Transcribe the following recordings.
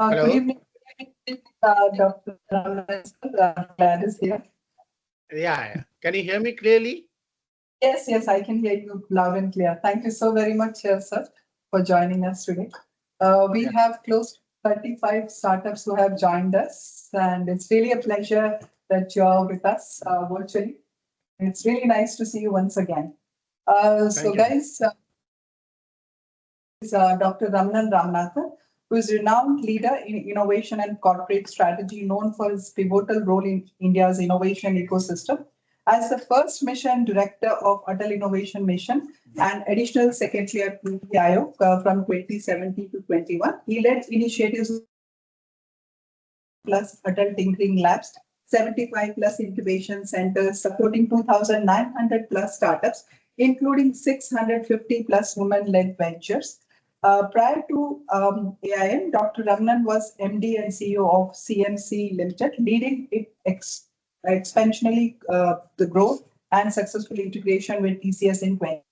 Good Hello. evening, Dr. Ramanan. Glad is here. Yeah. Can you hear me clearly? Yes, yes, I can hear you loud and clear. Thank you so very much, sir, for joining us today. We Yeah. have close to 35 startups who have joined us, and it's really a pleasure that you're with us virtually. It's really nice to see you once again. So, Thank you. guys, is Dr. Ramanan Ramanathan, who is a renowned leader in innovation and corporate strategy, known for his pivotal role in India's innovation ecosystem. As the first mission director of Atal Innovation Mission and additional secretary at NITI Aayog from 2017 to 21, he led initiatives plus adult tinkering labs, 75 plus incubation centers supporting 2,900 plus startups, including 650 plus women-led ventures. Prior to AIM, Dr. Ramanan was MD and CEO of CMC Limited, leading it expansionally the growth and successful integration with TCS in 20.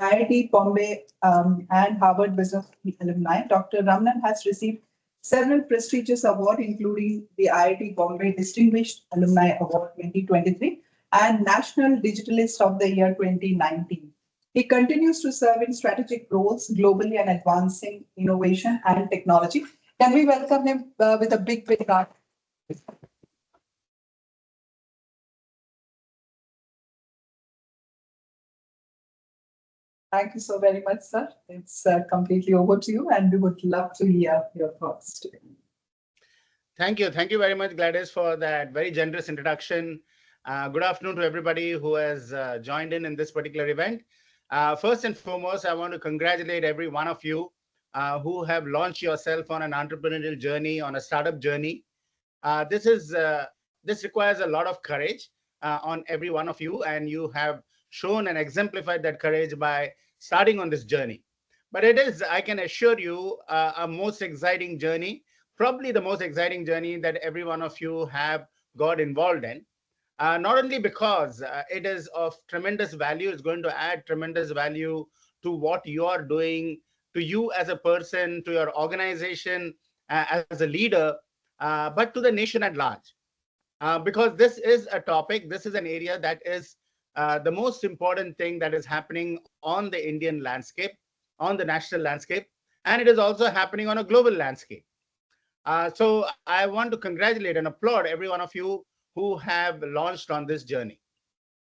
IIT Bombay and Harvard Business School alumni, Dr. Ramanan has received several prestigious awards, including the IIT Bombay Distinguished Alumni Award 2023 and National Digitalist of the Year 2019. He continues to serve in strategic roles globally and advancing innovation and technology. Can we welcome him with a big round? Thank you so very much, sir. It's completely over to you, and we would love to hear your thoughts today. Thank you. Thank you very much, Gladys, for that very generous introduction. Good afternoon to everybody who has joined in this particular event. First and foremost, I want to congratulate every one of you who have launched yourself on an entrepreneurial journey, on a startup journey. This requires a lot of courage on every one of you, and you have shown and exemplified that courage by starting on this journey. But it is, I can assure you, a most exciting journey, probably the most exciting journey that every one of you have got involved in. Not only because it is of tremendous value, it's going to add tremendous value to what you are doing, to you as a person, to your organization as a leader, but to the nation at large. Because this is a topic, this is an area that is the most important thing that is happening on the Indian landscape, on the national landscape, and it is also happening on a global landscape. So I want to congratulate and applaud every one of you who have launched on this journey.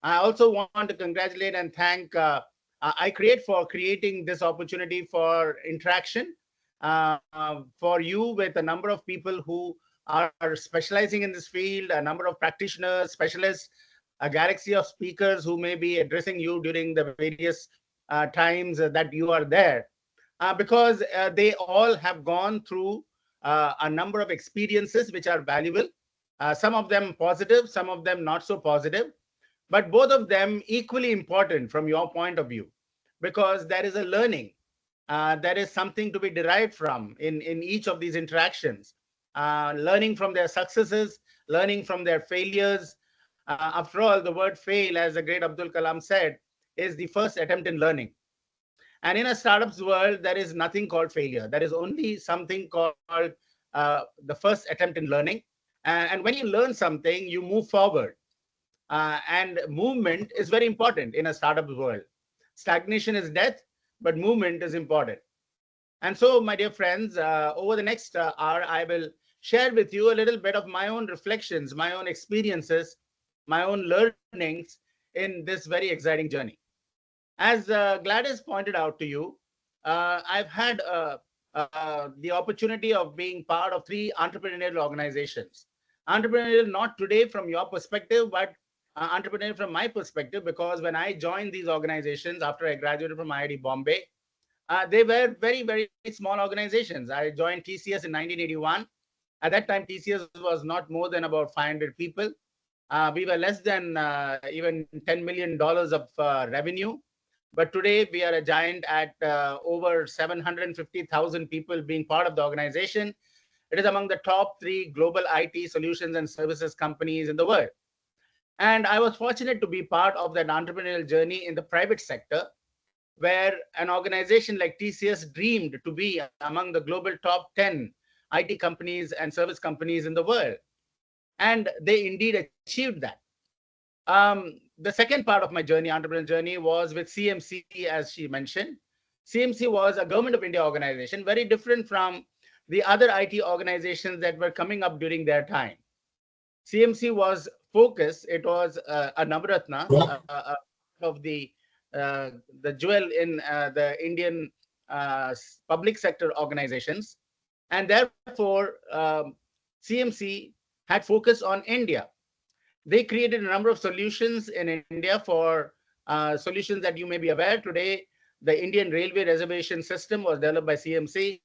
I also want to congratulate and thank iCreate for creating this opportunity for interaction for you with a number of people who are specializing in this field, a number of practitioners, specialists, a galaxy of speakers who may be addressing you during the various times that you are there, because they all have gone through a number of experiences which are valuable, some of them positive, some of them not so positive, but both of them equally important from your point of view, because there is a learning, there is something to be derived from in each of these interactions, learning from their successes, learning from their failures. After all, the word fail, as the great Abdul Kalam said, is the first attempt in learning. And in a startups world, there is nothing called failure. There is only something called the first attempt in learning. And when you learn something, you move forward. And movement is very important in a startup world. Stagnation is death, but movement is important. And so, my dear friends, over the next hour, I will share with you a little bit of my own reflections, my own experiences, my own learnings in this very exciting journey. As Gladys pointed out to you, I've had the opportunity of being part of 3 entrepreneurial organizations. Entrepreneurial not today from your perspective, but entrepreneurial from my perspective, because when I joined these organizations after I graduated from IIT Bombay, they were very small organizations. I joined TCS in 1981. At that time, TCS was not more than about 500 people. We were less than even $10 million of revenue. But today we are a giant at over 750,000 people being part of the organization. It is among the top 3 global IT solutions and services companies in the world. And I was fortunate to be part of that entrepreneurial journey in the private sector, where an organization like TCS dreamed to be among the global top 10 IT companies and service companies in the world. And they indeed achieved that. The second part of my journey, entrepreneurial journey, was with CMC, as she mentioned. CMC was a government of India organization, very different from the other IT organizations that were coming up during their time. CMC was focused. It was a Navratna of the jewel in the Indian public sector organizations, and therefore CMC had focused on India. They created a number of solutions in India for solutions that you may be aware today. The Indian Railway Reservation System was developed by CMC.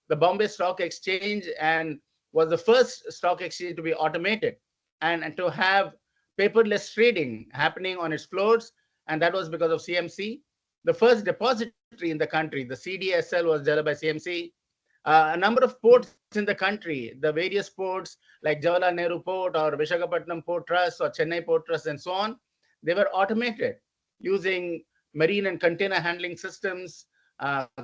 The Bombay Stock Exchange and was the first stock exchange to be automated and to have paperless trading happening on its floors, and that was because of CMC. The first depository in the country, the CDSL, was developed by CMC. A number of ports in the country, the various ports like Jawaharlal Nehru Port or Visakhapatnam Port Trust or Chennai Port Trust and so on, they were automated using marine and container handling systems,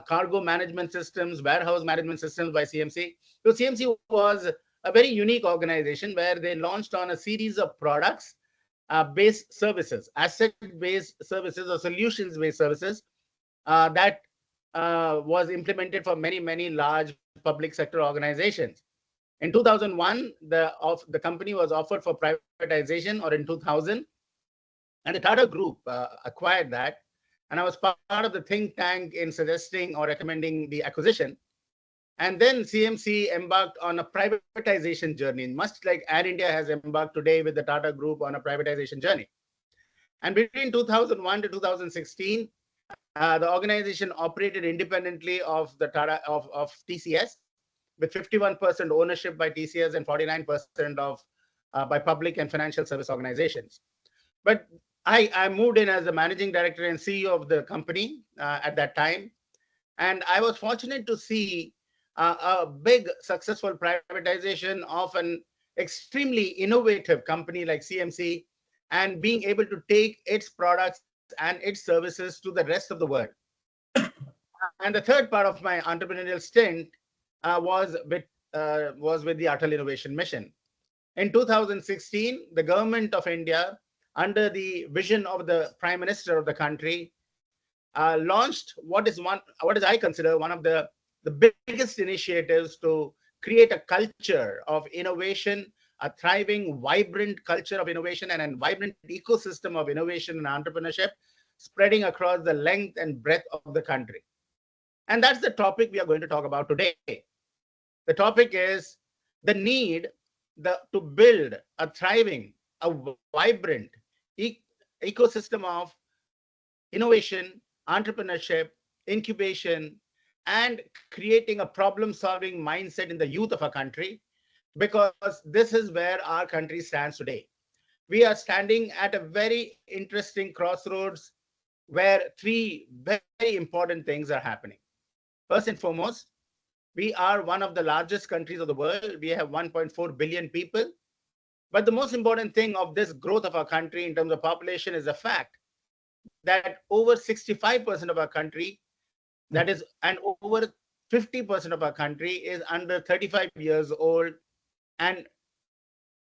cargo management systems, warehouse management systems by CMC. So CMC was a very unique organization where they launched on a series of products based services, asset-based services or solutions-based services that was implemented for many, many large public sector organizations. In 2001, the company was offered for privatization, or in 2000, and the Tata Group acquired that. And I was part of the think tank in suggesting or recommending the acquisition. And then CMC embarked on a privatization journey, much like Air India has embarked today with the Tata Group on a privatization journey. And between 2001 to 2016, the organization operated independently of the Tata of TCS, with 51% ownership by TCS and 49% of by public and financial service organizations. But I moved in as the managing director and CEO of the company at that time, and I was fortunate to see a big successful privatization of an extremely innovative company like CMC, and being able to take its products and its services to the rest of the world. And the third part of my entrepreneurial stint was with the Atal Innovation Mission. In 2016, the government of India, under the vision of the Prime Minister of the country, launched what is I consider one of the biggest initiatives to create a culture of innovation, a thriving, vibrant culture of innovation, and a vibrant ecosystem of innovation and entrepreneurship spreading across the length and breadth of the country. And that's the topic we are going to talk about today. The topic is the need to build a thriving, a vibrant ecosystem of innovation, entrepreneurship, incubation, and creating a problem-solving mindset in the youth of our country, because this is where our country stands today. We are standing at a very interesting crossroads where three very important things are happening. First and foremost, we are one of the largest countries of the world. We have 1.4 billion people. But the most important thing of this growth of our country in terms of population is the fact that over 65% of our country, that is, and over 50% of our country is under 35 years old and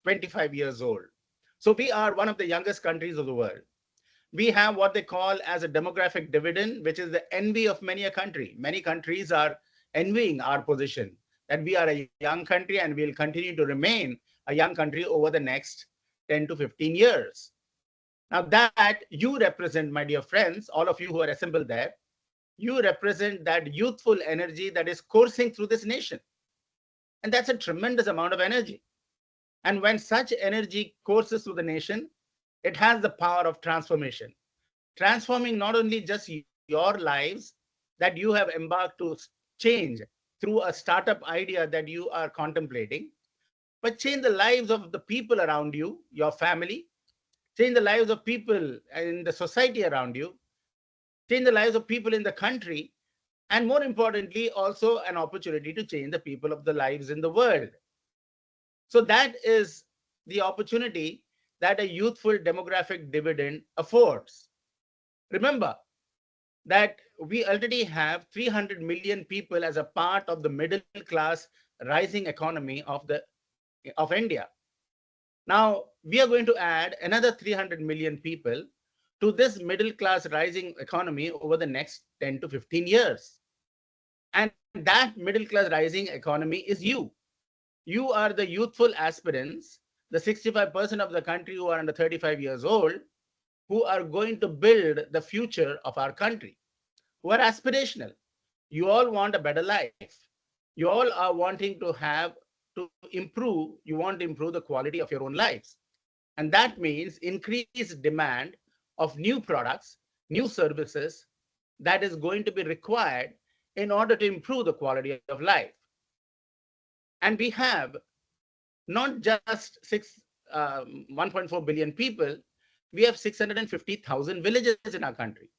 25 years old. So we are one of the youngest countries of the world. We have what they call as a demographic dividend, which is the envy of many a country. Many countries are envying our position, that we are a young country and will continue to remain a young country over the next 10 to 15 years. Now that you represent, my dear friends, all of you who are assembled there, you represent that youthful energy that is coursing through this nation. And that's a tremendous amount of energy. And when such energy courses through the nation, it has the power of transformation, transforming not only just your lives that you have embarked to change through a startup idea that you are contemplating, but change the lives of the people around you, your family, change the lives of people in the society around you, change the lives of people in the country, and more importantly, also an opportunity to change the people of the lives in the world. So that is the opportunity that a youthful demographic dividend affords. Remember that we already have 300 million people as a part of the middle class rising economy of India. Now, we are going to add another 300 million people to this middle class rising economy over the next 10 to 15 years. And that middle class rising economy is you. You are the youthful aspirants, the 65% of the country who are under 35 years old, who are going to build the future of our country, who are aspirational. You all want a better life. You all are wanting to you want to improve the quality of your own lives. And that means increased demand of new products, new services that is going to be required in order to improve the quality of life. And we have not just 1.4 billion people, we have 650,000 villages in our country.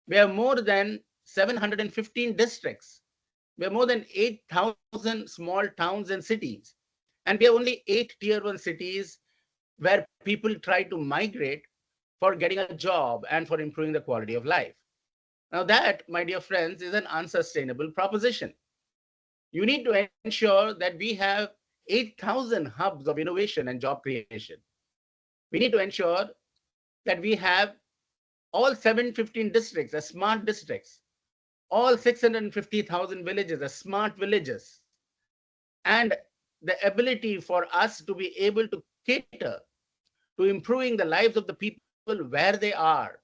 We have more than 715 districts. We have more than 8,000 small towns and cities. And we have only 8 tier 1 cities where people try to migrate for getting a job and for improving the quality of life. Now that, my dear friends, is an unsustainable proposition. You need to ensure that we have 8,000 hubs of innovation and job creation. We need to ensure that we have all 715 districts as smart districts, all 650,000 villages as smart villages, and the ability for us to be able to cater to improving the lives of the people where they are,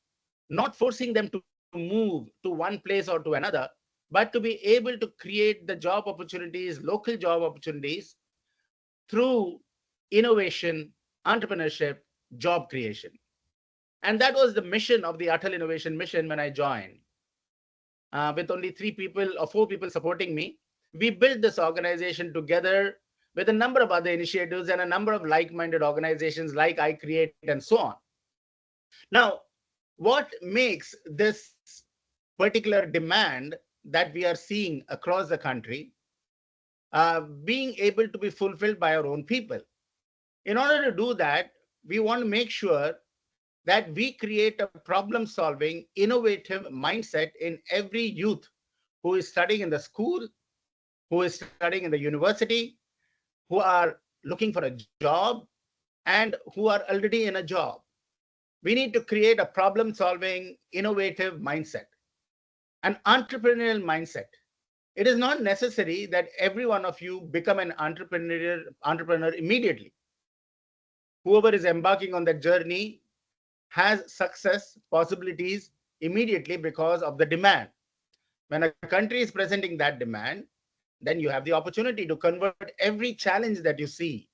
not forcing them to move to one place or to another, but to be able to create the job opportunities, local job opportunities through innovation, entrepreneurship, job creation. And that was the mission of the Atal Innovation Mission when I joined. With only 3 people or 4 people supporting me, we built this organization together with a number of other initiatives and a number of like-minded organizations like I Create and so on. Now, what makes this particular demand that we are seeing across the country being able to be fulfilled by our own people? In order to do that, we want to make sure that we create a problem-solving, innovative mindset in every youth who is studying in the school, who is studying in the university, who are looking for a job, and who are already in a job. We need to create a problem-solving, innovative mindset, an entrepreneurial mindset. It is not necessary that every one of you become an entrepreneur immediately. Whoever is embarking on that journey has success possibilities immediately because of the demand. When a country is presenting that demand, then you have the opportunity to convert every challenge that you see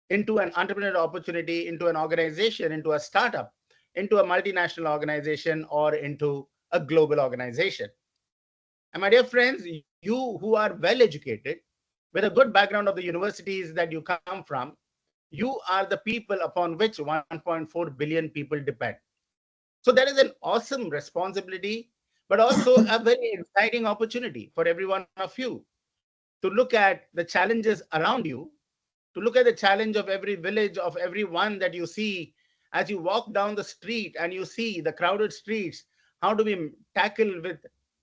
into an entrepreneurial opportunity, into an organization, into a startup, into a multinational organization, or into a global organization. And my dear friends, you who are well educated, with a good background of the universities that you come from, you are the people upon which 1.4 billion people depend. So that is an awesome responsibility, but also a very exciting opportunity for every one of you to look at the challenges around you, to look at the challenge of every village, of everyone that you see as you walk down the street and you see the crowded streets. How do we tackle with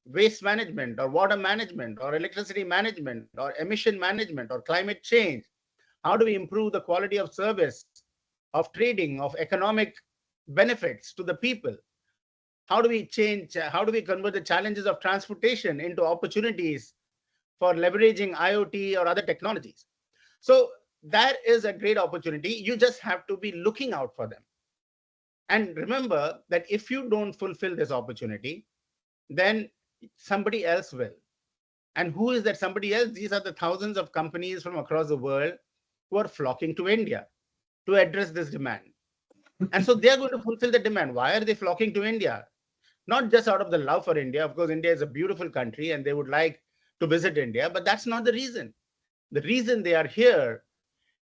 waste management or water management or electricity management or emission management or climate change? How do we improve the quality of service, of trading, of economic benefits to the people? How do we convert the challenges of transportation into opportunities for leveraging IoT or other technologies? So that is a great opportunity. You just have to be looking out for them. And remember that if you don't fulfill this opportunity, then somebody else will. And who is that somebody else? These are the thousands of companies from across the world who are flocking to India to address this demand. And so they are going to fulfill the demand. Why are they flocking to India? Not just out of the love for India. Of course, India is a beautiful country and they would like to visit India, but that's not the reason. The reason they are here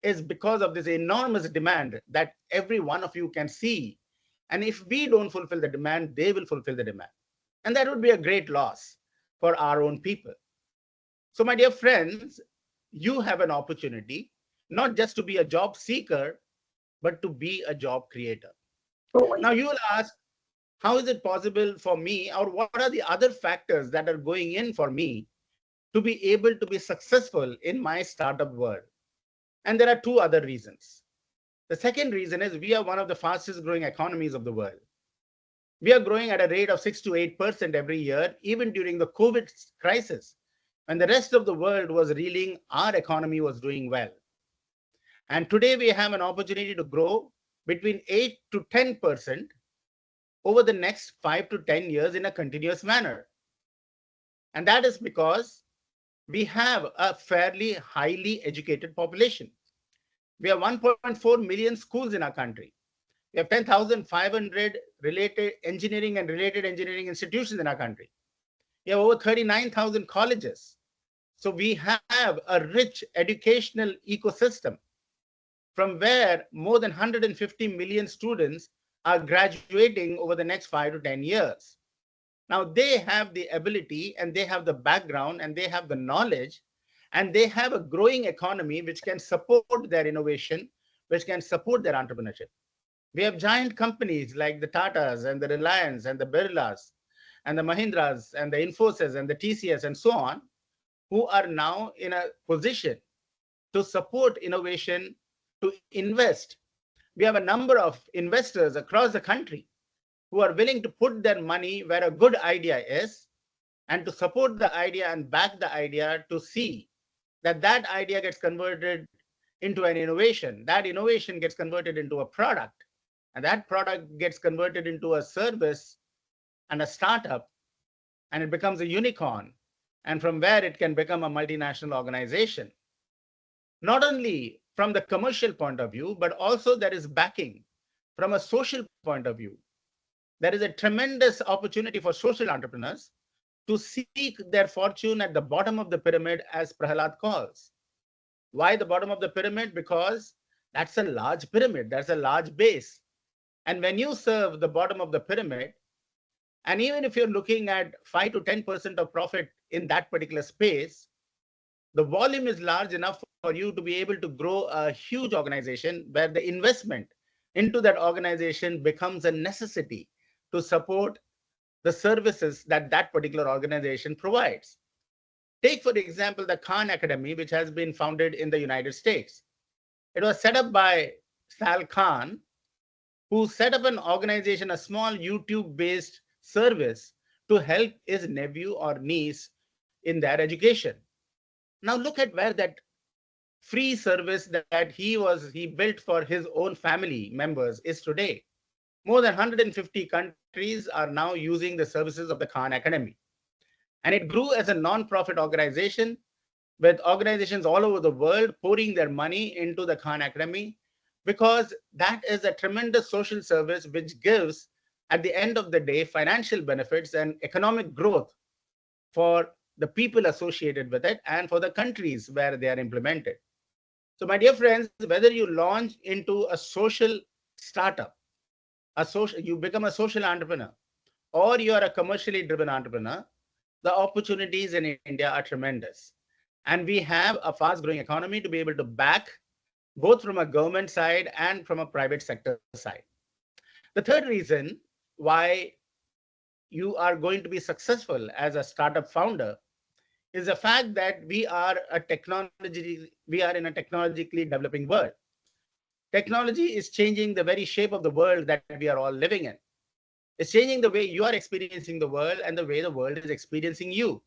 is because of this enormous demand that every one of you can see. And if we don't fulfill the demand, they will fulfill the demand. And that would be a great loss for our own people. So, my dear friends, you have an opportunity not just to be a job seeker, but to be a job creator. Now, you will ask, how is it possible for me, or what are the other factors that are going in for me to to be able to be successful in my startup world? And there are two other reasons. The second reason is we are one of the fastest growing economies of the world. We are growing at a rate of 6 to 8% every year, even during the COVID crisis. When the rest of the world was reeling, our economy was doing well. And today we have an opportunity to grow between 8 to 10% over the next 5 to 10 years in a continuous manner. And that is because we have a fairly highly educated population. We have 1.4 million schools in our country. We have 10,500 related engineering and related engineering institutions in our country. We have over 39,000 colleges. So we have a rich educational ecosystem from where more than 150 million students are graduating over the next 5 to 10 years. Now they have the ability and they have the background and they have the knowledge and they have a growing economy which can support their innovation, which can support their entrepreneurship. We have giant companies like the Tatas and the Reliance and the Birlas and the Mahindras and the Infosys and the TCS and so on, who are now in a position to support innovation, to invest. We have a number of investors across the country who are willing to put their money where a good idea is and to support the idea and back the idea to see that that idea gets converted into an innovation. That innovation gets converted into a product, and that product gets converted into a service and a startup, and it becomes a unicorn. And from where it can become a multinational organization. Not only from the commercial point of view, but also there is backing from a social point of view. There is a tremendous opportunity for social entrepreneurs to seek their fortune at the bottom of the pyramid, as Prahalad calls. Why the bottom of the pyramid? Because that's a large pyramid, that's a large base. And when you serve the bottom of the pyramid, and even if you're looking at 5 to 10% of profit in that particular space, the volume is large enough for you to be able to grow a huge organization where the investment into that organization becomes a necessity to support the services that that particular organization provides. Take, for example, the Khan Academy, which has been founded in the United States. It was set up by Sal Khan, who set up an organization, a small YouTube-based service to help his nephew or niece in their education. Now look at where that free service that he built for his own family members is today. More than 150 countries are now using the services of the Khan Academy. And it grew as a non-profit organization with organizations all over the world pouring their money into the Khan Academy, because that is a tremendous social service which gives, at the end of the day, financial benefits and economic growth for the people associated with it and for the countries where they are implemented. So my dear friends, whether you launch into a social startup, you become a social entrepreneur, or you are a commercially driven entrepreneur, the opportunities in India are tremendous. And we have a fast growing economy to be able to back both from a government side and from a private sector side. The third reason why you are going to be successful as a startup founder is the fact that we are in a technologically developing world. Technology is changing the very shape of the world that we are all living in. It's changing the way you are experiencing the world and the way the world is experiencing you.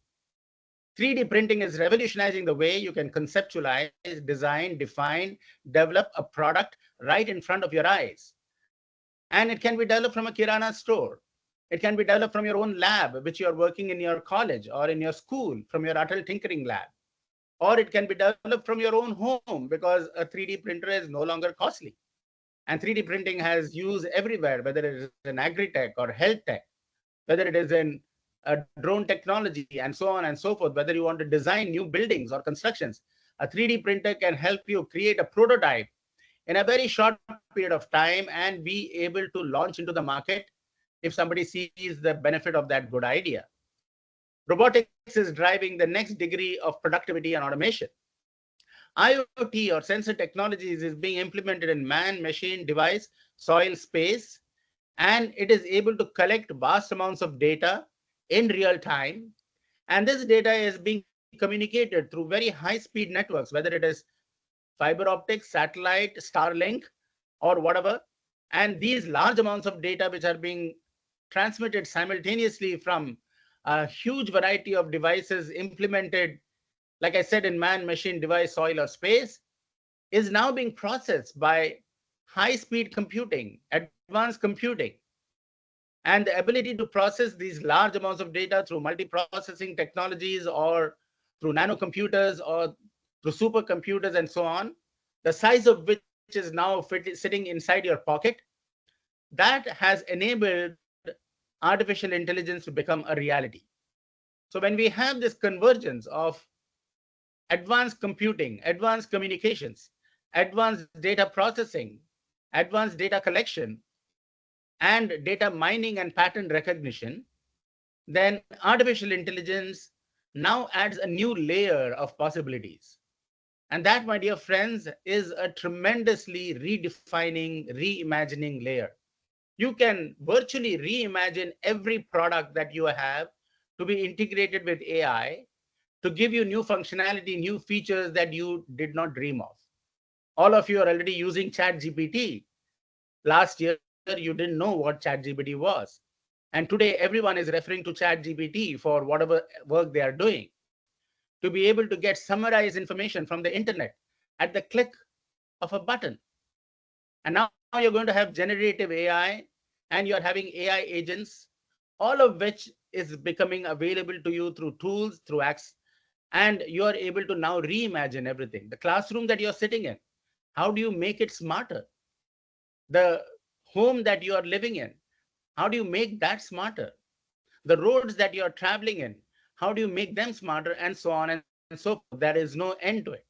3D printing is revolutionizing the way you can conceptualize, design, define, develop a product right in front of your eyes. And it can be developed from a Kirana store. It can be developed from your own lab, which you are working in your college or in your school, from your Atal Tinkering Lab. Or it can be developed from your own home, because a 3D printer is no longer costly. And 3D printing has use everywhere, whether it is in agri-tech or health tech, whether it is in drone technology and so on and so forth, whether you want to design new buildings or constructions. A 3D printer can help you create a prototype in a very short period of time and be able to launch into the market if somebody sees the benefit of that good idea. Robotics is driving the next degree of productivity and automation. IoT or sensor technologies is being implemented in man, machine, device, soil, space, and it is able to collect vast amounts of data in real time. And this data is being communicated through very high-speed networks, whether it is fiber optics, satellite, Starlink, or whatever. And these large amounts of data which are being transmitted simultaneously from a huge variety of devices implemented, like I said, in man, machine, device, soil, or space, is now being processed by high-speed computing, advanced computing, and the ability to process these large amounts of data through multiprocessing technologies or through nanocomputers or through supercomputers and so on, the size of which is now sitting inside your pocket, that has enabled artificial intelligence to become a reality. So when we have this convergence of advanced computing, advanced communications, advanced data processing, advanced data collection, and data mining and pattern recognition, then artificial intelligence now adds a new layer of possibilities. And that, my dear friends, is a tremendously redefining, reimagining layer. You can virtually reimagine every product that you have to be integrated with AI to give you new functionality, new features that you did not dream of. All of you are already using ChatGPT. Last year, you didn't know what ChatGPT was. And today, everyone is referring to ChatGPT for whatever work they are doing, to be able to get summarized information from the internet at the click of a button. And now you're going to have generative AI, and you're having AI agents, all of which is becoming available to you through tools, through apps, and you are able to now reimagine everything. The classroom that you're sitting in, how do you make it smarter? The home that you are living in, how do you make that smarter? The roads that you're traveling in, how do you make them smarter, and so on and so forth. There is no end to it.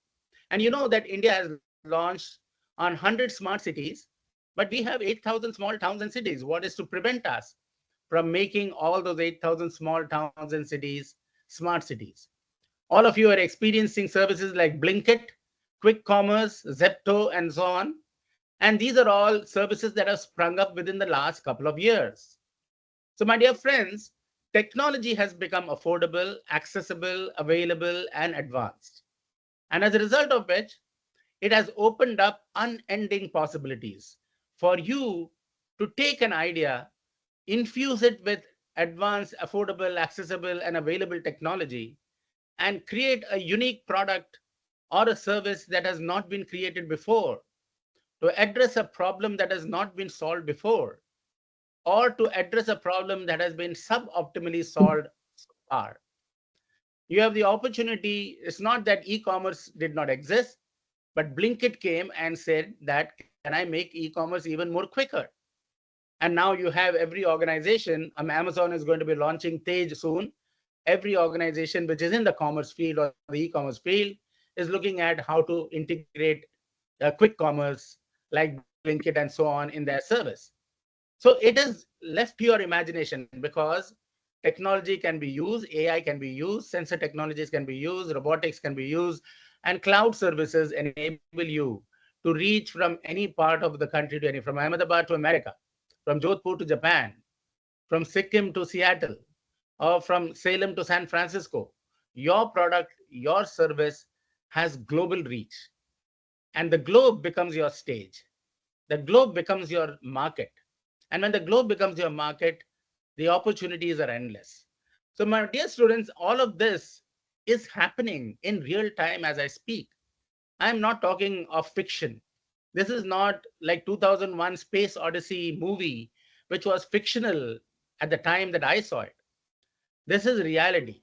And you know that India has launched on 100 smart cities, but we have 8,000 small towns and cities. What is to prevent us from making all those 8,000 small towns and cities smart cities? All of you are experiencing services like Blinkit, Quick Commerce, Zepto, and so on. And these are all services that have sprung up within the last couple of years. So, my dear friends, technology has become affordable, accessible, available, and advanced. And as a result of which, it has opened up unending possibilities for you to take an idea, infuse it with advanced, affordable, accessible, and available technology, and create a unique product or a service that has not been created before, to address a problem that has not been solved before, or to address a problem that has been suboptimally solved so far. You have the opportunity. It's not that e-commerce did not exist, but Blinkit came and said that, can I make e-commerce even more quicker? And now you have every organization, Amazon is going to be launching Tej soon. Every organization which is in the commerce field or the e-commerce field is looking at how to integrate quick commerce like Blinkit and so on in their service. So it is left to your imagination, because technology can be used, AI can be used, sensor technologies can be used, robotics can be used, and cloud services enable you to reach from any part of the country to any, from Ahmedabad to America, from Jodhpur to Japan, from Sikkim to Seattle, or from Salem to San Francisco. Your product, your service has global reach, and the globe becomes your stage. The globe becomes your market. And when the globe becomes your market, the opportunities are endless. So, my dear students, all of this is happening in real time as I speak. I'm not talking of fiction. This is not like 2001 Space Odyssey movie, which was fictional at the time that I saw it. This is reality.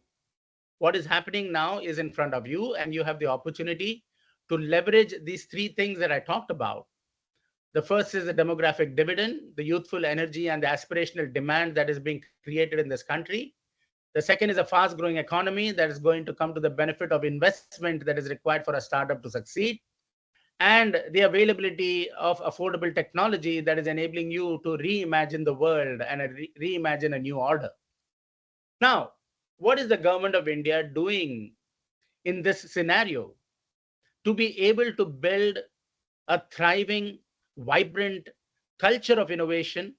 What is happening now is in front of you, and you have the opportunity to leverage these three things that I talked about. The first is the demographic dividend, the youthful energy and the aspirational demand that is being created in this country. The second is a fast growing economy that is going to come to the benefit of investment that is required for a startup to succeed, and the availability of affordable technology that is enabling you to reimagine the world and reimagine a new order. Now, what is the government of India doing in this scenario to be able to build a thriving, vibrant culture of innovation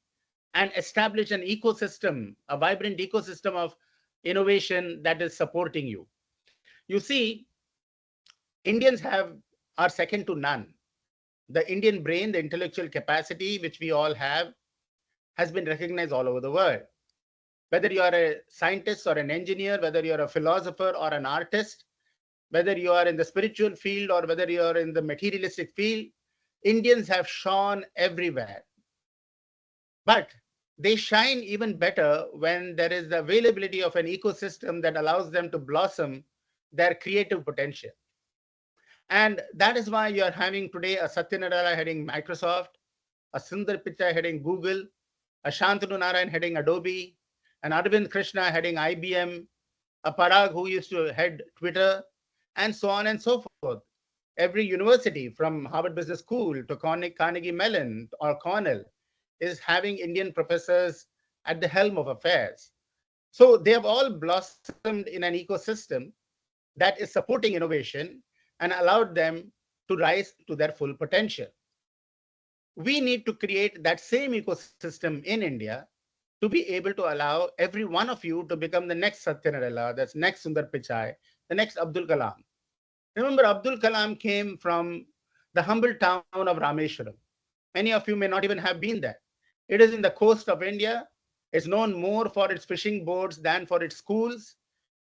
and establish an ecosystem, a vibrant ecosystem of innovation that is supporting you? You see, Indians are second to none. The Indian brain, the intellectual capacity which we all have, has been recognized all over the world. Whether you are a scientist or an engineer, whether you are a philosopher or an artist, whether you are in the spiritual field or whether you are in the materialistic field, Indians have shone everywhere. But they shine even better when there is the availability of an ecosystem that allows them to blossom their creative potential. And that is why you are having today a Satya Nadella heading Microsoft, a Sundar Pichai heading Google, a Shantanu Narayan heading Adobe, an Arvind Krishna heading IBM, a Parag who used to head Twitter, and so on and so forth. Every university from Harvard Business School to Carnegie Mellon or Cornell is having Indian professors at the helm of affairs. So they have all blossomed in an ecosystem that is supporting innovation and allowed them to rise to their full potential. We need to create that same ecosystem in India to be able to allow every one of you to become the next Satya Nadella, that's next Sundar Pichai, the next Abdul Kalam. Remember, Abdul Kalam came from the humble town of Rameshwaram. Many of you may not even have been there. It is in the coast of India. It's known more for its fishing boats than for its schools.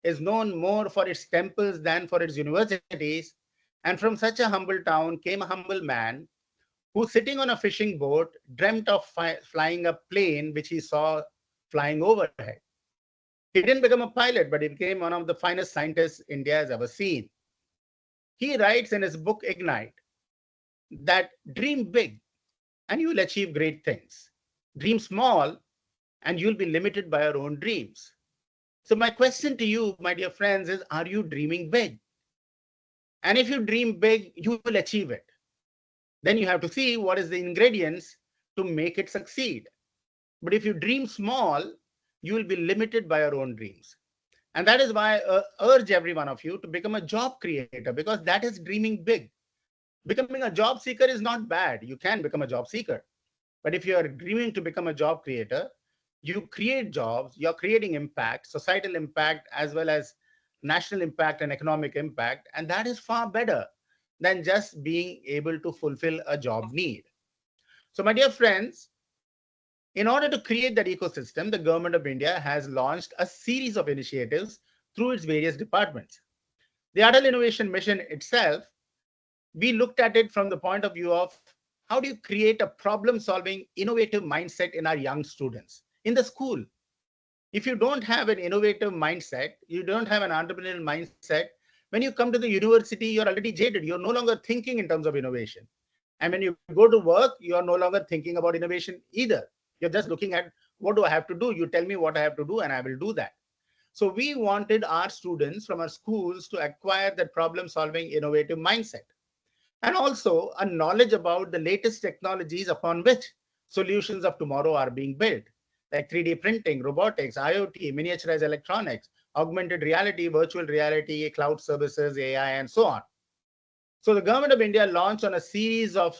It's known more for its temples than for its universities. And from such a humble town came a humble man who, sitting on a fishing boat, dreamt of flying a plane which he saw flying overhead. He didn't become a pilot, but he became one of the finest scientists India has ever seen. He writes in his book, Ignite, that dream big and you will achieve great things. Dream small and you'll be limited by your own dreams. So my question to you, my dear friends, is, are you dreaming big? And if you dream big, you will achieve it. Then you have to see what is the ingredients to make it succeed. But if you dream small, you will be limited by your own dreams. And that is why I urge every one of you to become a job creator, because that is dreaming big. Becoming a job seeker is not bad. You can become a job seeker. But if you are dreaming to become a job creator, you create jobs, you're creating impact, societal impact, as well as national impact and economic impact. And that is far better than just being able to fulfill a job need. So, my dear friends, in order to create that ecosystem, the government of India has launched a series of initiatives through its various departments. The Atal Innovation Mission itself, we looked at it from the point of view of how do you create a problem-solving, innovative mindset in our young students in the school. If you don't have an innovative mindset, you don't have an entrepreneurial mindset, when you come to the university, you're already jaded. You're no longer thinking in terms of innovation. And when you go to work, you are no longer thinking about innovation either. You're just looking at, what do I have to do? You tell me what I have to do and I will do that. So we wanted our students from our schools to acquire that problem-solving, innovative mindset. And also a knowledge about the latest technologies upon which solutions of tomorrow are being built, like 3D printing, robotics, IoT, miniaturized electronics, augmented reality, virtual reality, cloud services, AI, and so on. So the government of India launched on a series of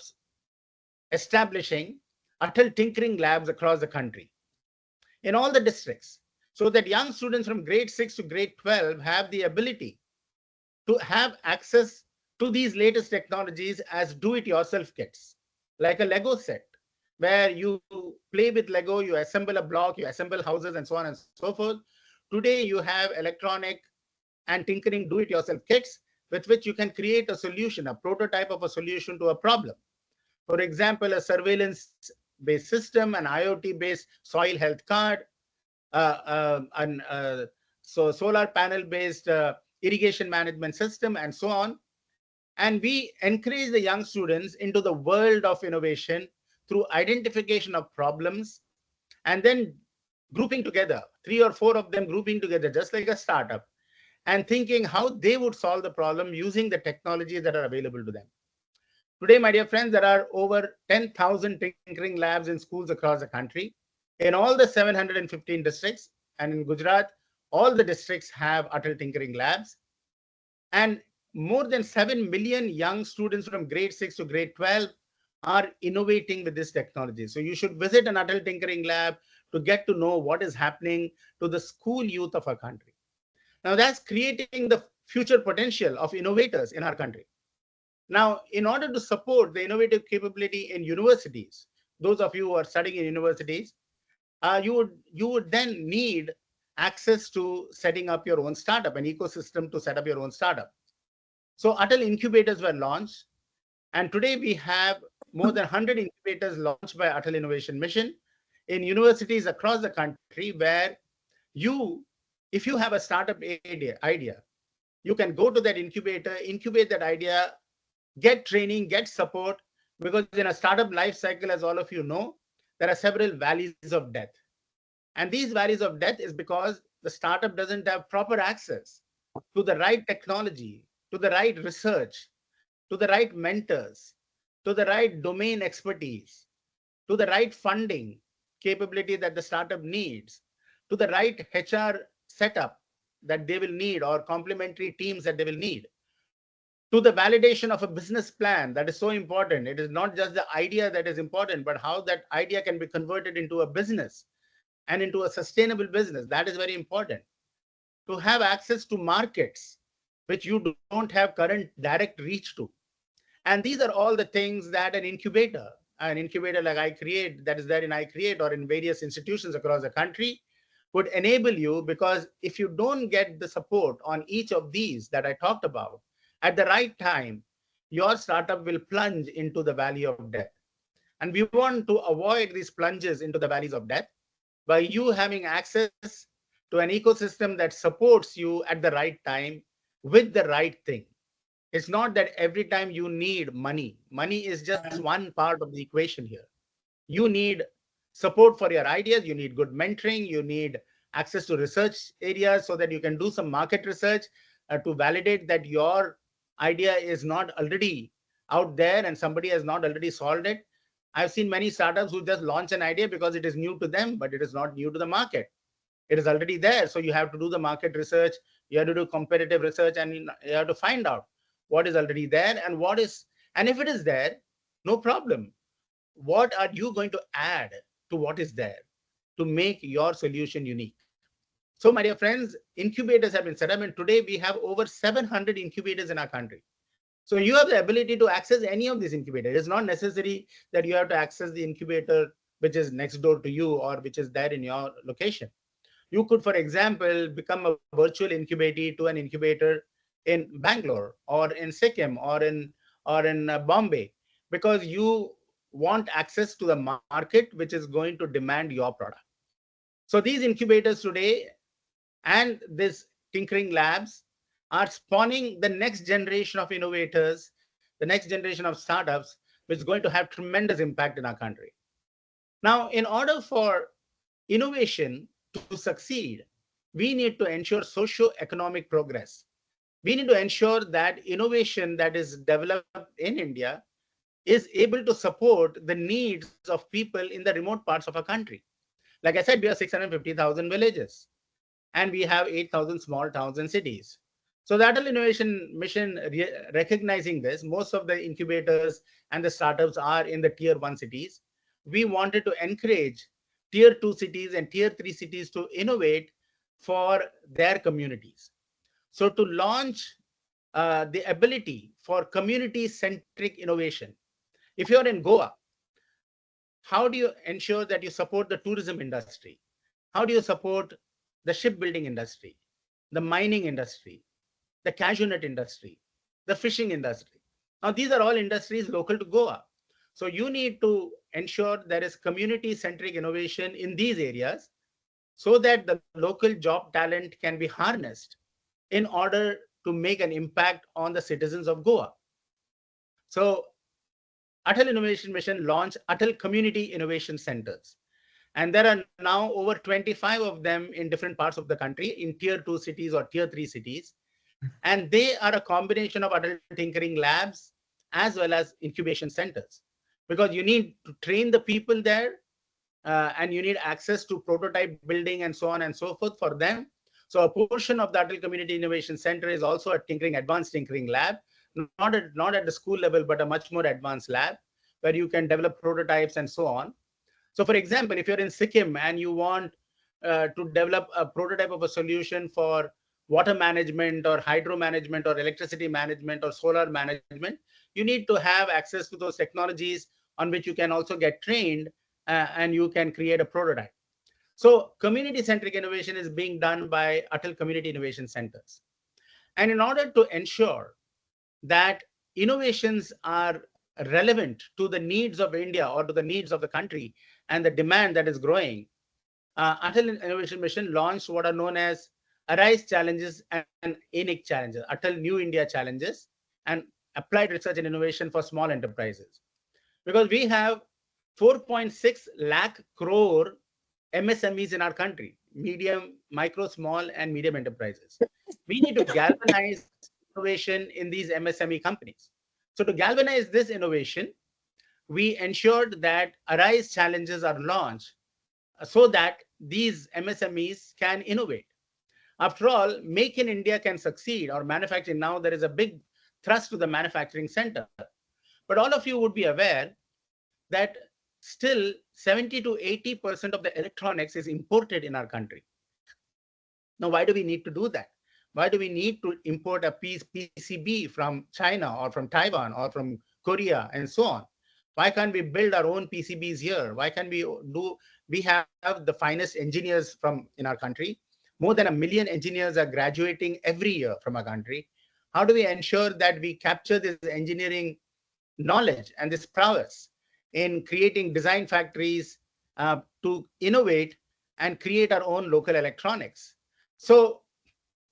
establishing Atal tinkering labs across the country in all the districts, so that young students from grade 6 to grade 12 have the ability to have access to these latest technologies as do-it-yourself kits, like a Lego set, where you play with Lego, you assemble a block, you assemble houses, and so on and so forth. Today, you have electronic and tinkering do-it-yourself kits with which you can create a solution, a prototype of a solution to a problem. For example, a surveillance-based system, an IoT-based soil health card, so solar panel-based irrigation management system, and so on. And we encourage the young students into the world of innovation through identification of problems and then grouping together, 3 or 4 of them grouping together, just like a startup, and thinking how they would solve the problem using the technologies that are available to them. Today, my dear friends, there are over 10,000 tinkering labs in schools across the country, in all the 715 districts, and in Gujarat, all the districts have Atal tinkering labs. And more than 7 million young students from grade 6 to grade 12 are innovating with this technology. So you should visit an Atal tinkering lab to get to know what is happening to the school youth of our country. Now that's creating the future potential of innovators in our country. Now, in order to support the innovative capability in universities, those of you who are studying in universities, you would then need access to setting up your own startup, an ecosystem to set up your own startup. So Atal incubators were launched, and today we have more than 100 incubators launched by Atal Innovation Mission in universities across the country, where you, if you have a startup idea, you can go to that incubator, incubate that idea, get training, get support, because in a startup life cycle, as all of you know, there are several valleys of death. And these valleys of death is because the startup doesn't have proper access to the right technology, to the right research, to the right mentors, to the right domain expertise, to the right funding capability that the startup needs, to the right HR setup that they will need, or complementary teams that they will need, to the validation of a business plan that is so important. It is not just the idea that is important, but how that idea can be converted into a business and into a sustainable business. That is very important. To have access to markets which you don't have current direct reach to. And these are all the things that an incubator like I Create, that is there in I Create or in various institutions across the country, would enable you, because if you don't get the support on each of these that I talked about at the right time, your startup will plunge into the valley of death. And we want to avoid these plunges into the valleys of death by you having access to an ecosystem that supports you at the right time with the right thing. It's not that every time you need money. Money is just one part of the equation here. You need support for your ideas. You need good mentoring. You need access to research areas so that you can do some market research to validate that your idea is not already out there and somebody has not already solved it. I've seen many startups who just launch an idea because it is new to them, but it is not new to the market. It is already there. So you have to do the market research, you have to do competitive research, and you have to find out what is already there and what is, and if it is there, no problem. What are you going to add to what is there to make your solution unique? So, my dear friends, incubators have been set up, and today we have over 700 incubators in our country. So you have the ability to access any of these incubators. It's not necessary that you have to access the incubator which is next door to you or which is there in your location. You could, for example, become a virtual incubator to an incubator in Bangalore or in Sikkim or in Bombay, because you want access to the market which is going to demand your product. So these incubators today and these tinkering labs are spawning the next generation of innovators, the next generation of startups, which is going to have tremendous impact in our country. Now, in order for innovation to succeed, we need to ensure socio-economic progress. We need to ensure that innovation that is developed in India is able to support the needs of people in the remote parts of our country. Like I said, we have 650,000 villages and we have 8,000 small towns and cities. So the Atal Innovation Mission, recognizing this, most of the incubators and the startups are in the tier 1 cities. We wanted to encourage tier 2 cities and tier 3 cities to innovate for their communities. So to launch the ability for community-centric innovation. If you're in Goa, how do you ensure that you support the tourism industry? How do you support the shipbuilding industry, the mining industry, the cashew nut industry, the fishing industry? Now, these are all industries local to Goa. So you need to ensure there is community-centric innovation in these areas so that the local job talent can be harnessed in order to make an impact on the citizens of Goa. So Atal Innovation Mission launched Atal Community Innovation Centers. And there are now over 25 of them in different parts of the country, in tier 2 cities or tier 3 cities. And they are a combination of adult tinkering labs as well as incubation centers, because you need to train the people there and you need access to prototype building and so on and so forth for them. So a portion of the Adult Community Innovation Center is also a advanced tinkering lab, not at the school level, but a much more advanced lab where you can develop prototypes and so on. So for example, if you're in Sikkim and you want to develop a prototype of a solution for water management or hydro management or electricity management or solar management, you need to have access to those technologies on which you can also get trained, and you can create a prototype. So community-centric innovation is being done by Atal Community Innovation Centers. And in order to ensure that innovations are relevant to the needs of India or to the needs of the country and the demand that is growing, Atal Innovation Mission launched what are known as Arise Challenges and ENIC Challenges, Atal New India Challenges, and Applied Research and Innovation for Small Enterprises. Because we have 4.6 lakh crore MSMEs in our country, medium, micro, small, and medium enterprises. We need to galvanize innovation in these MSME companies. So to galvanize this innovation, we ensured that Arise challenges are launched so that these MSMEs can innovate. After all, Make in India can succeed or manufacturing. Now there is a big thrust to the manufacturing center. But all of you would be aware that still 70 to 80% of the electronics is imported in our country. Now, why do we need to do that? Why do we need to import a PCB from China or from Taiwan or from Korea and so on? Why can't we build our own PCBs here? Why can't we have the finest engineers from in our country? More than 1 million engineers are graduating every year from our country. How do we ensure that we capture this engineering knowledge and this prowess in creating design factories to innovate and create our own local electronics? So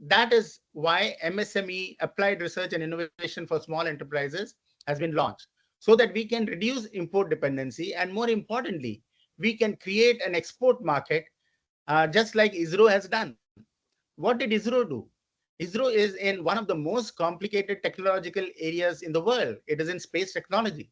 that is why MSME, Applied Research and Innovation for Small Enterprises, has been launched so that we can reduce import dependency, and more importantly, we can create an export market just like ISRO has done. What did ISRO do? ISRO is in one of the most complicated technological areas in the world. It is in space technology.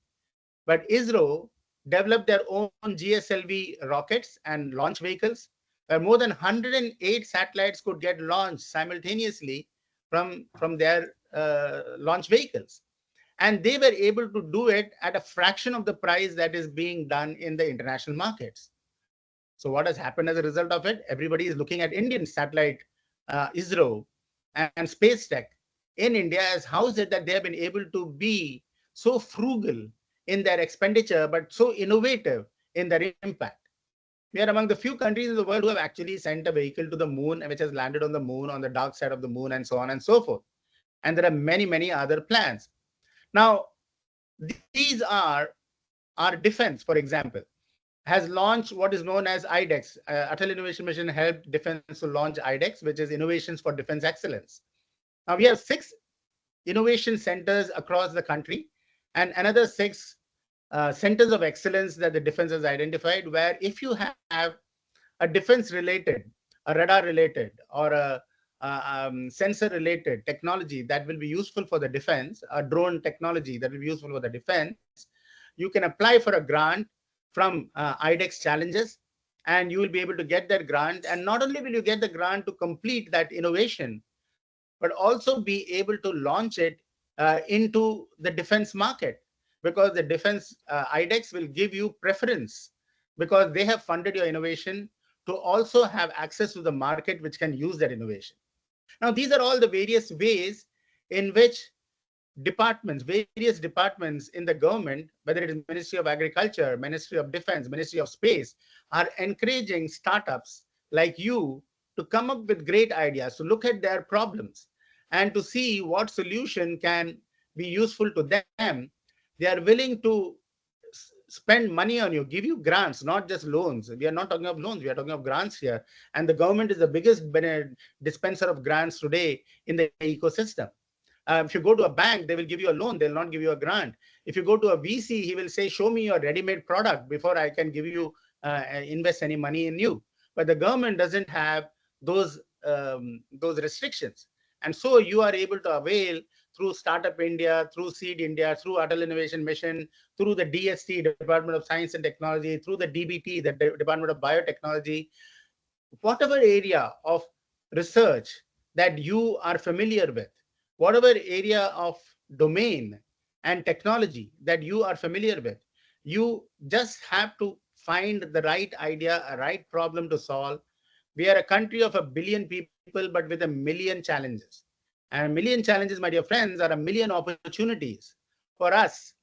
But ISRO developed their own GSLV rockets and launch vehicles, where more than 108 satellites could get launched simultaneously from their launch vehicles. And they were able to do it at a fraction of the price that is being done in the international markets. So what has happened as a result of it? Everybody is looking at Indian satellite, ISRO, and space tech in India as how is it that they have been able to be so frugal in their expenditure, but so innovative in their impact. We are among the few countries in the world who have actually sent a vehicle to the moon, which has landed on the moon, on the dark side of the moon, and so on and so forth. And there are many, many other plans. Now, these are our defense, for example, has launched what is known as IDEX. Atal Innovation Mission helped defense to launch IDEX, which is Innovations for Defense Excellence. Now, we have 6 innovation centers across the country and another 6 centers of excellence that the defense has identified, where if you have a defense related, a radar related, or a sensor related technology that will be useful for the defense, a drone technology that will be useful for the defense, you can apply for a grant from IDEX challenges, and you will be able to get that grant. And not only will you get the grant to complete that innovation, but also be able to launch it into the defense market, because the defense IDEX will give you preference because they have funded your innovation to also have access to the market which can use that innovation. Now, these are all the various ways in which various departments in the government, whether it is Ministry of Agriculture, Ministry of Defense, Ministry of Space, are encouraging startups like you to come up with great ideas, to look at their problems and to see what solution can be useful to them. They are willing to spend money on you, give you grants, not just loans. We are not talking of loans, we are talking of grants here. And the government is the biggest dispenser of grants today in the ecosystem. If you go to a bank, they will give you a loan, they'll not give you a grant. If you go to a VC, he will say, show me your ready-made product before I can give you, invest any money in you. But the government doesn't have those restrictions. And so you are able to avail through Startup India, through Seed India, through Atal Innovation Mission, through the DST, Department of Science and Technology, through the DBT, the Department of Biotechnology, whatever area of research that you are familiar with, whatever area of domain and technology that you are familiar with, you just have to find the right idea, a right problem to solve. We are a country of 1 billion people. but with a million challenges. And a million challenges, my dear friends, are a million opportunities for us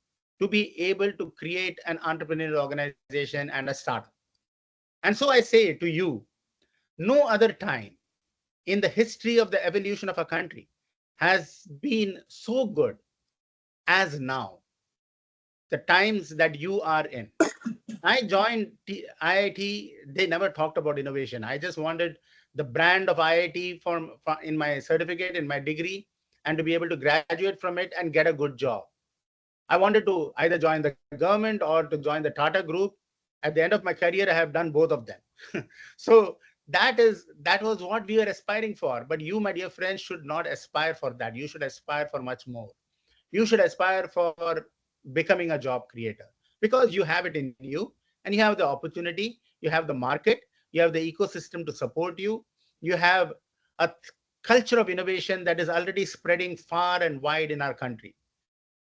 to be able to create an entrepreneurial organization and a startup. And so I say to you, no other time in the history of the evolution of a country has been so good as now, the times that you are in. I joined IIT, they never talked about innovation. I just wanted the brand of IIT in my certificate, in my degree, and to be able to graduate from it and get a good job. I wanted to either join the government or to join the Tata Group. At the end of my career, I have done both of them. So that was what we were aspiring for. But you, my dear friends, should not aspire for that. You should aspire for much more. You should aspire for becoming a job creator, because you have it in you, and you have the opportunity, you have the market, you have the ecosystem to support you. You have a culture of innovation that is already spreading far and wide in our country.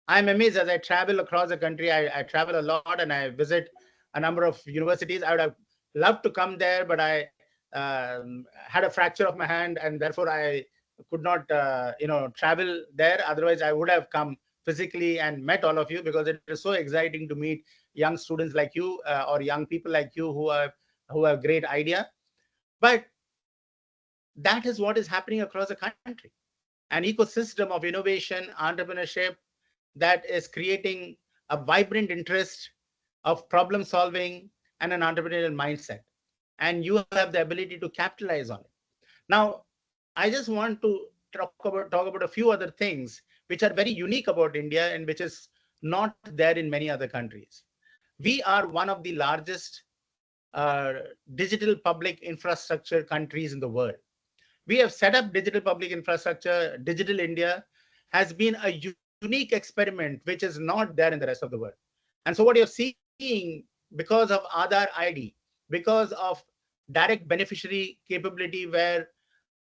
I'm amazed as I travel across the country. I travel a lot and I visit a number of universities. I would have loved to come there, but I had a fracture of my hand, and therefore I could not, travel there. Otherwise, I would have come physically and met all of you, because it is so exciting to meet young students like you, or young people like you who have great idea. But that is what is happening across the country. An ecosystem of innovation, entrepreneurship, that is creating a vibrant interest of problem solving and an entrepreneurial mindset. And you have the ability to capitalize on it. Now, I just want to talk about a few other things which are very unique about India and which is not there in many other countries. We are one of the largest uh, digital public infrastructure countries in the world. We have set up digital public infrastructure. Digital India has been a unique experiment which is not there in the rest of the world. And so what you're seeing, because of Aadhaar ID, because of direct beneficiary capability, where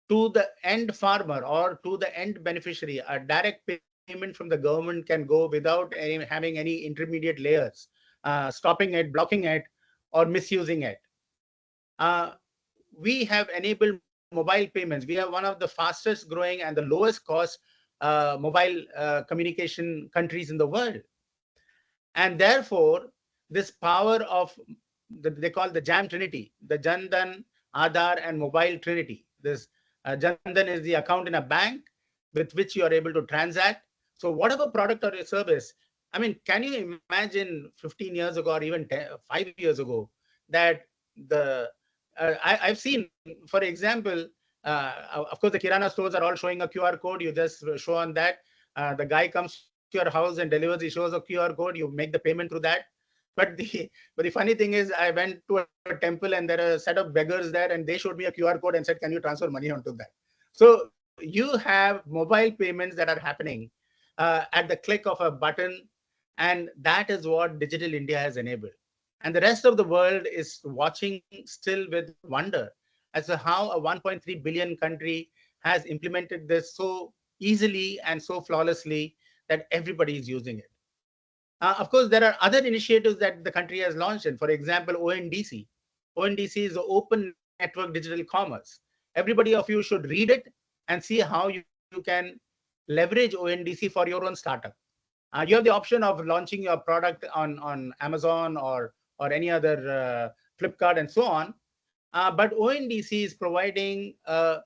to the end farmer or to the end beneficiary, a direct payment from the government can go without having any intermediate layers, stopping it, blocking it, or misusing it. Uh, we have enabled mobile payments. We have one of the fastest growing and the lowest cost mobile communication countries in the world. And therefore, this power of they call the Jam Trinity, the Jandan, Aadhaar, and Mobile Trinity. This Jandan is the account in a bank with which you are able to transact. So whatever product or service, I mean, can you imagine 15 years ago or even 5 years ago that the I've seen, for example, of course, the Kirana stores are all showing a QR code. You just show on that. The guy comes to your house and delivers. He shows a QR code. You make the payment through that. But the funny thing is, I went to a temple and there are a set of beggars there, and they showed me a QR code and said, "Can you transfer money onto that?" So you have mobile payments that are happening at the click of a button, and that is what Digital India has enabled. And the rest of the world is watching still with wonder as to how a 1.3 billion country has implemented this so easily and so flawlessly that everybody is using it. Of course, there are other initiatives that the country has launched. And for example, ONDC. ONDC is the Open Network Digital Commerce. Everybody of you should read it and see how you can leverage ONDC for your own startup. You have the option of launching your product on Amazon or any other Flipkart and so on. But ONDC is providing a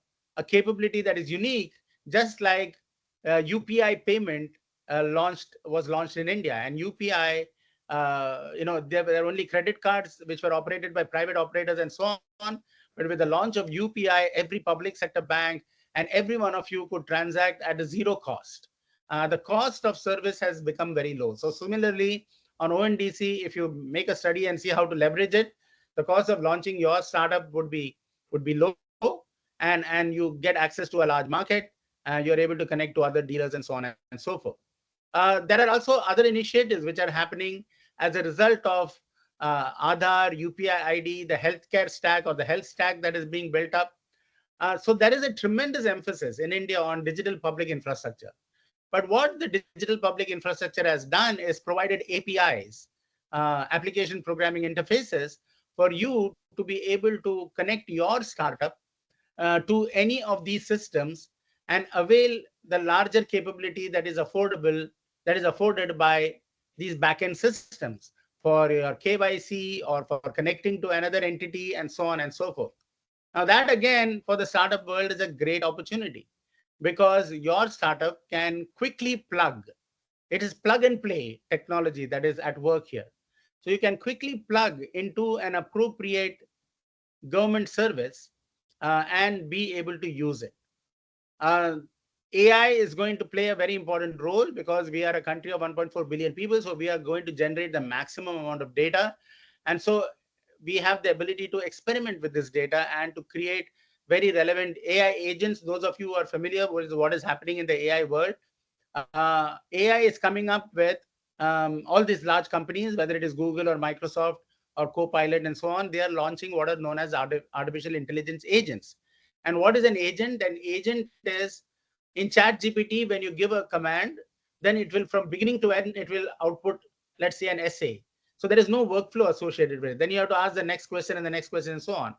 capability that is unique, just like UPI payment was launched in India. And UPI, there were only credit cards which were operated by private operators and so on. But with the launch of UPI, every public sector bank and every one of you could transact at a zero cost. The cost of service has become very low. So similarly, on ONDC, if you make a study and see how to leverage it, the cost of launching your startup would be low, and you get access to a large market. You're able to connect to other dealers and so on and so forth. There are also other initiatives which are happening as a result of Aadhaar, UPI ID, the healthcare stack or the health stack that is being built up. So there is a tremendous emphasis in India on digital public infrastructure. But what the digital public infrastructure has done is provided APIs, application programming interfaces, for you to be able to connect your startup to any of these systems and avail the larger capability that is affordable, that is afforded by these backend systems for your KYC or for connecting to another entity and so on and so forth. Now that again for the startup world is a great opportunity because your startup can quickly plug. It is plug and play technology that is at work here. So you can quickly plug into an appropriate government service and be able to use it. Uh, AI is going to play a very important role because we are a country of 1.4 billion people. So we are going to generate the maximum amount of data. And so we have the ability to experiment with this data and to create very relevant AI agents. Those of you who are familiar with what is happening in the AI world, AI is coming up with all these large companies, whether it is Google or Microsoft or Copilot and so on, they are launching what are known as artificial intelligence agents. And what is an agent? An agent is in Chat GPT, when you give a command, then it will from beginning to end, it will output, let's say, an essay. So there is no workflow associated with it. Then you have to ask the next question and the next question and so on.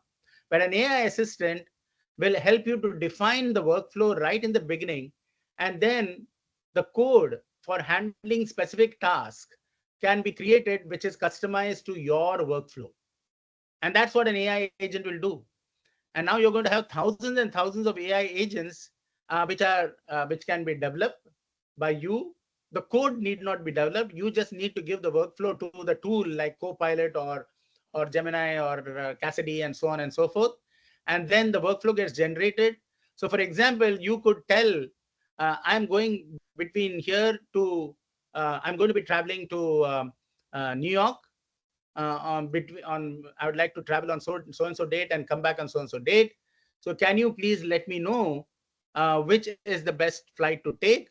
But an AI assistant will help you to define the workflow right in the beginning, and then the code for handling specific tasks can be created which is customized to your workflow. And that's what an AI agent will do. And now you're going to have thousands and thousands of AI agents which can be developed by you. The code need not be developed. You just need to give the workflow to the tool like Copilot or Gemini or Cassidy and so on and so forth. And then the workflow gets generated. So for example, you could tell, I'm going between here to, I'm going to be traveling to New York I would like to travel on so and so date and come back on so and so date. So can you please let me know which is the best flight to take?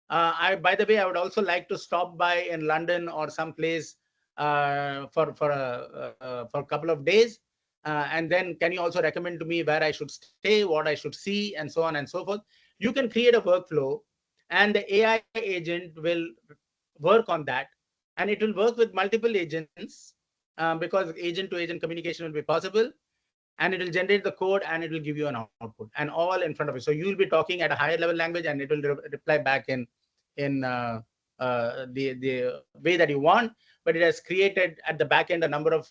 By the way, I would also like to stop by in London or someplace for a couple of days. And then can you also recommend to me where I should stay, what I should see, and so on and so forth? You can create a workflow, and the AI agent will work on that, and it will work with multiple agents because agent to agent communication will be possible, and it will generate the code and it will give you an output and all in front of you. So you'll be talking at a higher level language and it will reply back in the way that you want, but it has created at the back end a number of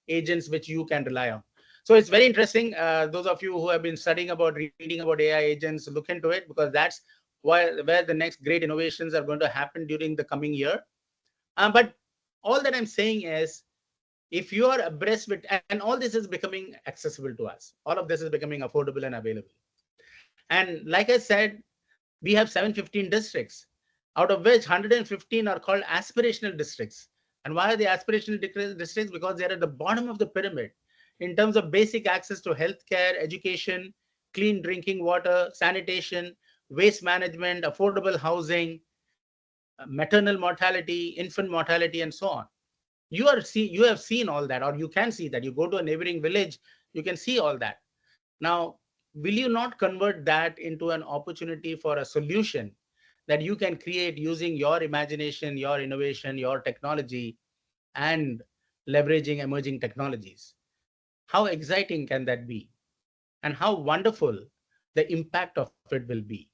agents which you can rely on. So it's very interesting. Those of you who have been studying about reading about AI agents, look into it because that's where the next great innovations are going to happen during the coming year. But all that I'm saying is, if you are abreast with, and all this is becoming accessible to us, all of this is becoming affordable and available. And like I said, we have 715 districts, out of which 115 are called aspirational districts. And why are they aspirational districts? Because they're at the bottom of the pyramid in terms of basic access to healthcare, education, clean drinking water, sanitation, waste management, affordable housing, maternal mortality, infant mortality, and so on. You have seen all that, or you can see that. You go to a neighboring village, you can see all that. Now, will you not convert that into an opportunity for a solution that you can create using your imagination, your innovation, your technology, and leveraging emerging technologies? How exciting can that be? And how wonderful the impact of it will be.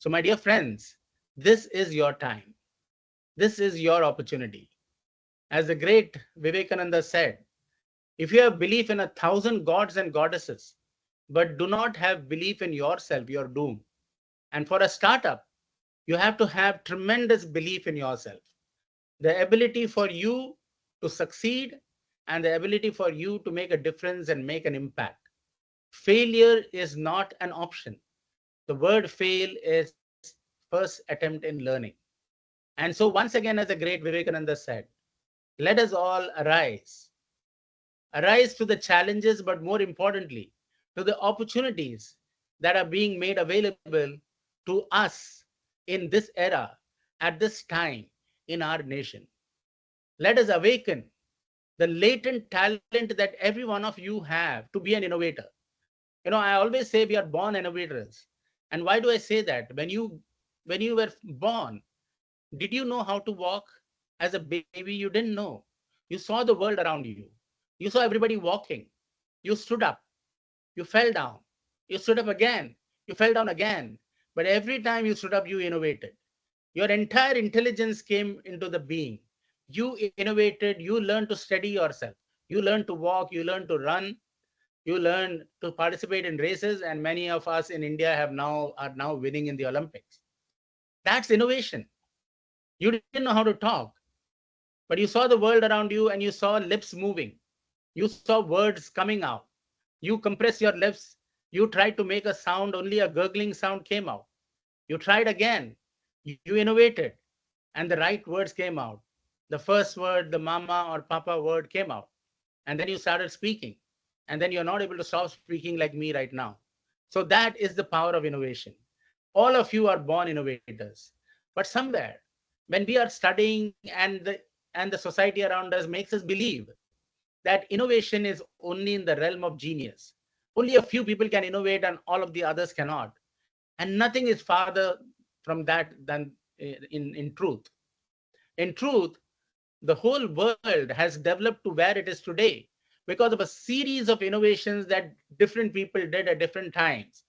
So, my dear friends, this is your time. This is your opportunity. As the great Vivekananda said, if you have belief in 1,000 gods and goddesses, but do not have belief in yourself, you're doomed. And for a startup, you have to have tremendous belief in yourself, the ability for you to succeed, and the ability for you to make a difference and make an impact. Failure is not an option. The word fail is first attempt in learning. And so, once again, as the great Vivekananda said, let us all arise to the challenges, but more importantly, to the opportunities that are being made available to us in this era, at this time in our nation. Let us awaken the latent talent that every one of you have to be an innovator. I always say we are born innovators. And why do I say that? When you were born, did you know how to walk? As a baby, you didn't know. You saw the world around you. You saw everybody walking. You stood up. You fell down. You stood up again. You fell down again. But every time you stood up, you innovated. Your entire intelligence came into the being. You innovated. You learned to steady yourself. You learned to walk. You learned to run. You learned to participate in races. And many of us in India are now winning in the Olympics. That's innovation. You didn't know how to talk, but you saw the world around you and you saw lips moving. You saw words coming out. You compress your lips. You tried to make a sound, only a gurgling sound came out. You tried again. You innovated, and the right words came out. The first word, the mama or papa word came out. And then you started speaking. And then you're not able to stop speaking like me right now. So that is the power of innovation. All of you are born innovators. But somewhere, when we are studying and the society around us makes us believe that innovation is only in the realm of genius. Only a few people can innovate and all of the others cannot. And nothing is farther from that than in truth. In truth, the whole world has developed to where it is today because of a series of innovations that different people did at different times.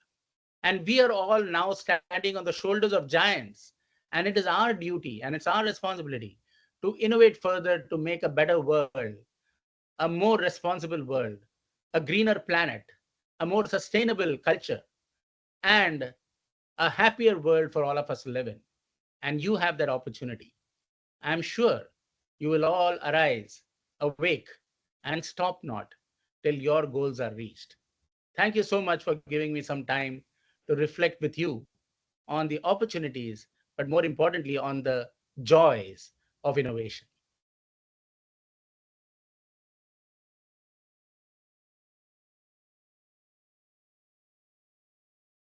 And we are all now standing on the shoulders of giants. And it is our duty and it's our responsibility to innovate further to make a better world, a more responsible world, a greener planet, a more sustainable culture, and a happier world for all of us to live in. And you have that opportunity. I'm sure you will all arise, awake, and stop not till your goals are reached. Thank you so much for giving me some time to reflect with you on the opportunities, but more importantly, on the joys of innovation.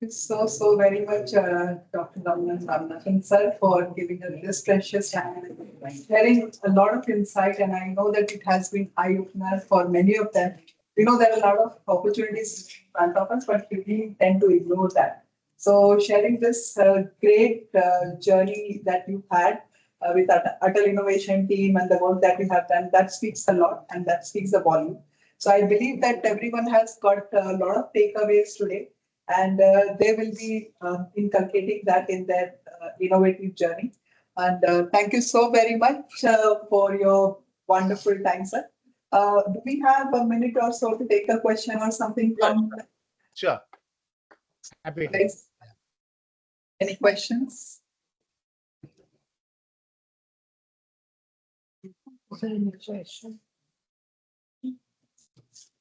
So very much, Dr. Ramanan Ramanathan sir, for giving us this precious time and sharing a lot of insight. And I know that it has been eye-opener for many of them. We know there are a lot of opportunities in front of us, but we tend to ignore that. So sharing this great journey that you had with Atal Innovation Team and the work that you have done, that speaks a lot and that speaks a volume. So I believe that everyone has got a lot of takeaways today, and they will be inculcating that in their innovative journey. And thank you so very much for your wonderful time, sir. Do we have a minute or so to take a question or something Sure, from sure. Happy to. guys? Any questions?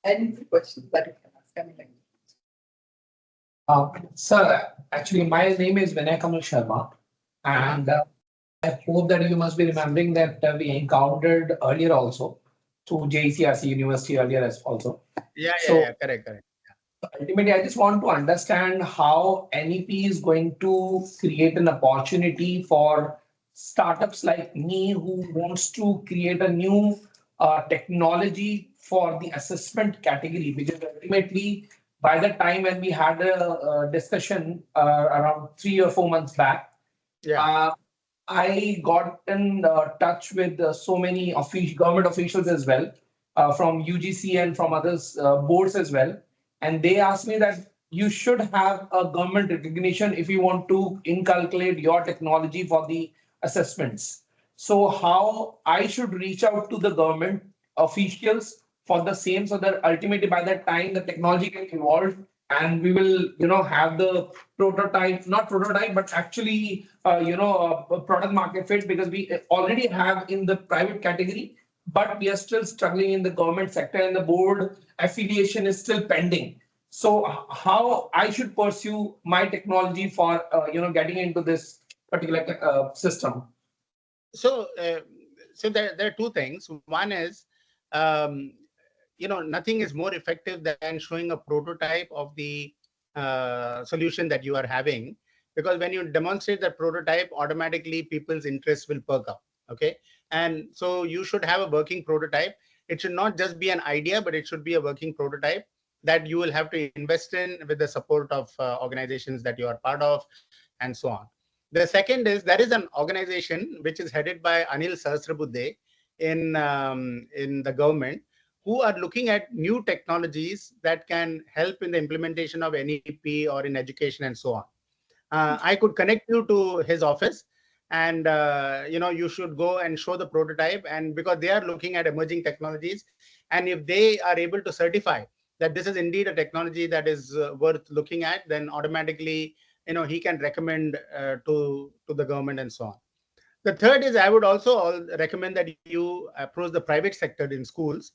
Any questions that you can ask? Anything? Sir, actually, my name is Vinay Kamal Sharma, and I hope that you must be remembering that we encountered earlier also through JCRC University earlier as also. Yeah, correct, correct. Ultimately, I just want to understand how NEP is going to create an opportunity for startups like me who wants to create a new technology for the assessment category. Because ultimately, by the time when we had a discussion around 3 or 4 months back, Yeah, uh, I got in touch with so many government officials as well, from UGC and from others boards as well, and they asked me that you should have a government recognition if you want to inculcate your technology for the assessments. So how I should reach out to the government officials for the same, so that ultimately by that time the technology can evolve and we will have the prototype, not prototype, but actually a product market fit, because we already have in the private category, but we are still struggling in the government sector and the board affiliation is still pending. So how I should pursue my technology for getting into this particular system? so there are two things. One is, um, nothing is more effective than showing a prototype of the solution that you are having, because when you demonstrate that prototype, automatically people's interest will perk up. Okay, and so you should have a working prototype. It should not just be an idea, but it should be a working prototype that you will have to invest in with the support of organizations that you are part of, and so on. The second is, there is an organization which is headed by Anil Sahasrabudhe in the government, who are looking at new technologies that can help in the implementation of NEP or in education and so on. I could connect you to his office, and you should go and show the prototype. And because they are looking at emerging technologies, and if they are able to certify that this is indeed a technology that is worth looking at, then automatically he can recommend to the government and so on. The third is, I would also recommend that you approach the private sector in schools,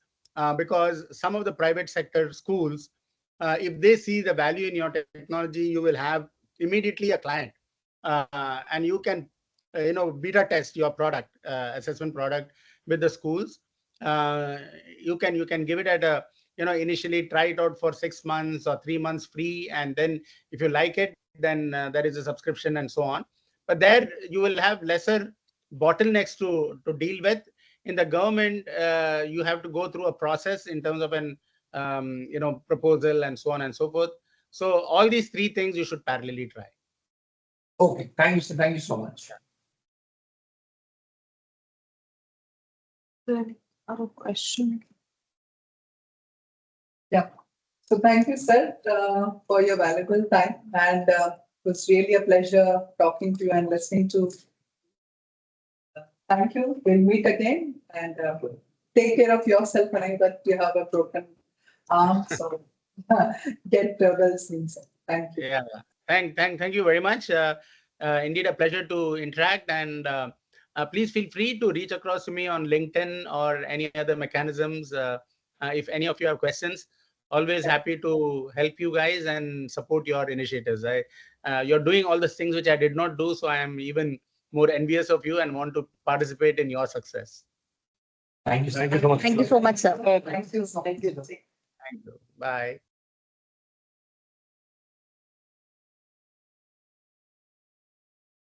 because some of the private sector schools, if they see the value in your technology, you will have immediately a client, and you can beta test your product, assessment product, with the schools. You can give it at a initially try it out for 6 months or 3 months free, and then if you like it, then there is a subscription and so on. But there you will have lesser bottlenecks to deal with. In the government, you have to go through a process in terms of an proposal and so on and so forth. So all these three things you should parallelly try. Okay, thank you, sir. Thank you so much. Our question. Yeah. So thank you, sir, for your valuable time. And it was really a pleasure talking to you and listening to. Thank you. We'll meet again, and take care of yourself. And I that you have a broken arm, so get well soon, sir. Thank you. Yeah. Thank you very much. Indeed, a pleasure to interact. And please feel free to reach across to me on LinkedIn or any other mechanisms. If any of you have questions, always happy to help you guys and support your initiatives. You're doing all the things which I did not do, so I am even more envious of you and want to participate in your success. Thank you. Thank you so much. Thank you so much, sir. Thank you. Thank you. Thank you. Bye.